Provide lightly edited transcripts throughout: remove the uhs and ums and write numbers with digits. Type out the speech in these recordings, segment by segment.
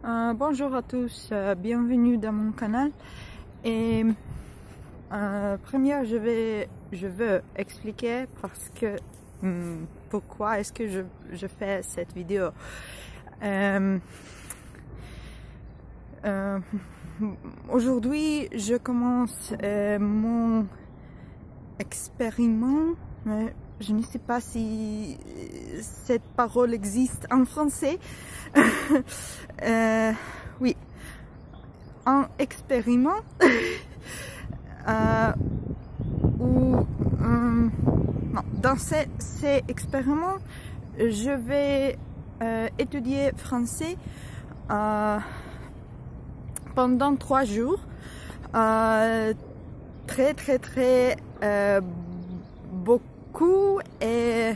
Bonjour à tous, bienvenue dans mon canal. Et première, je veux expliquer parce que pourquoi est-ce que je fais cette vidéo. Aujourd'hui, je commence mon expériment, mais je ne sais pas si cette parole existe en français. Oui, un expériment non, dans ces expériments, je vais étudier français pendant 3 jours, très beaucoup, et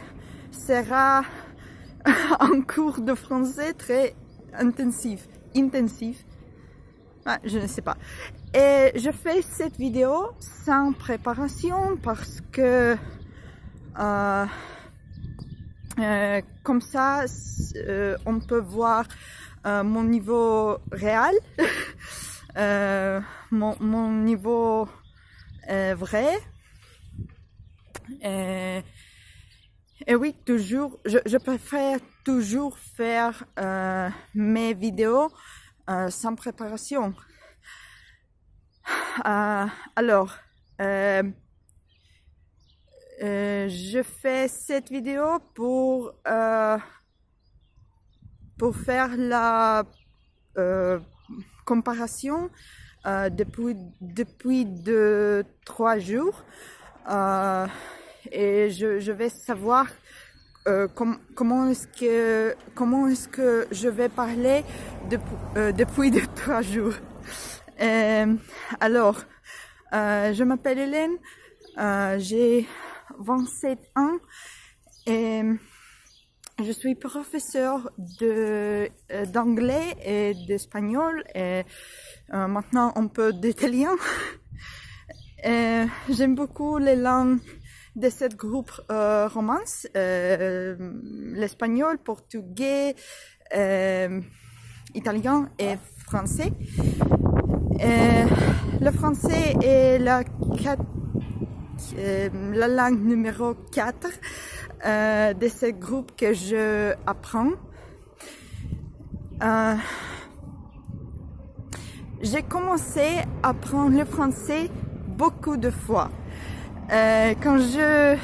sera un cours de français très intensif. Je ne sais pas. Et je fais cette vidéo sans préparation parce que comme ça, on peut voir mon niveau réel, mon niveau vrai. Et oui, toujours, je préfère toujours faire mes vidéos sans préparation. Alors, je fais cette vidéo pour faire la comparaison depuis 3 jours. Et je vais savoir comment est-ce que je vais parler depuis 3 jours. Alors, je m'appelle Hélène, j'ai 27 ans et je suis professeure d'anglais et d'espagnol et maintenant un peu d'italien. J'aime beaucoup les langues de ce groupe romance, l'espagnol, portugais, italien et français. Le français est la langue numéro 4 de ce groupe que je apprends. J'ai commencé à apprendre le français beaucoup de fois. Quand je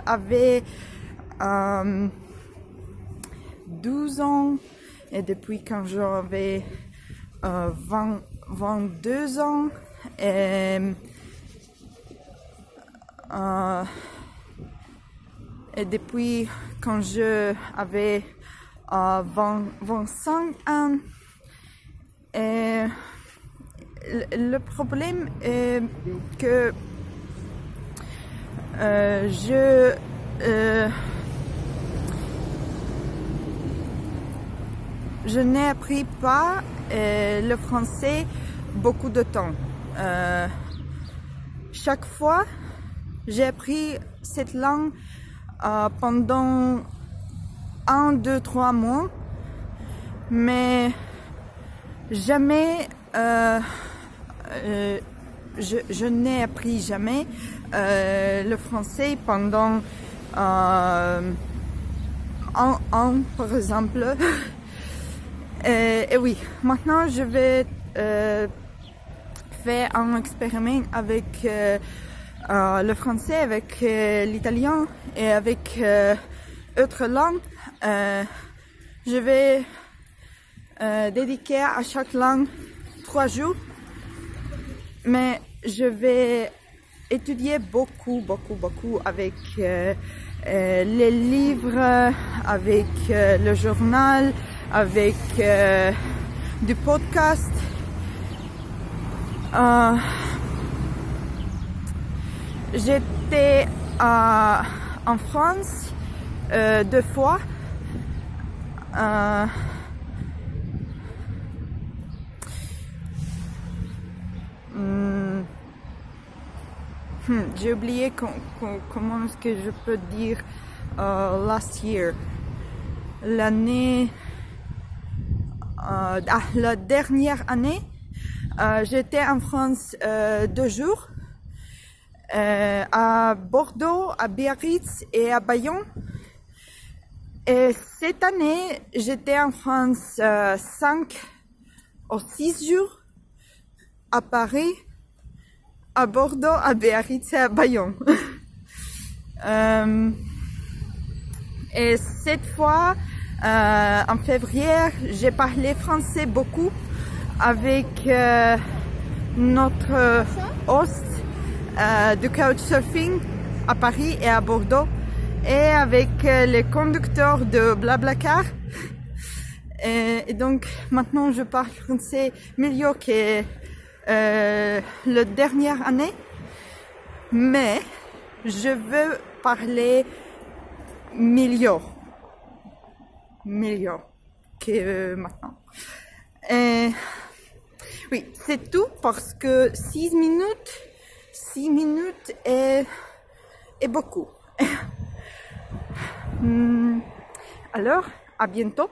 avais 12 ans et depuis quand j'avais 22 ans et depuis quand j'avais 25 ans. Et le problème est que je n'ai appris pas le français beaucoup de temps. Chaque fois, j'ai appris cette langue pendant 1, 2, 3 mois, mais jamais je n'ai appris jamais le français pendant un an, par exemple. Et oui, maintenant je vais faire un expériment avec le français, avec l'italien et avec autres langues. Je vais dédier à chaque langue 3 jours, mais je vais étudier beaucoup avec les livres, avec le journal, avec du podcast. J'étais en France 2 fois. J'ai oublié comment est-ce que je peux dire last year. L'année, la dernière année, j'étais en France 2 jours, à Bordeaux, à Biarritz et à Bayonne. Et cette année, j'étais en France 5 ou 6 jours, à Paris, à Bordeaux, à Biarritz et à Bayonne. Et cette fois, en février, j'ai parlé français beaucoup avec notre host de Couchsurfing à Paris et à Bordeaux, et avec les conducteurs de Blablacar. Et donc maintenant je parle français mieux que la dernière année, mais je veux parler mieux que maintenant. Et oui, c'est tout, parce que 6 minutes est beaucoup. Alors, à bientôt.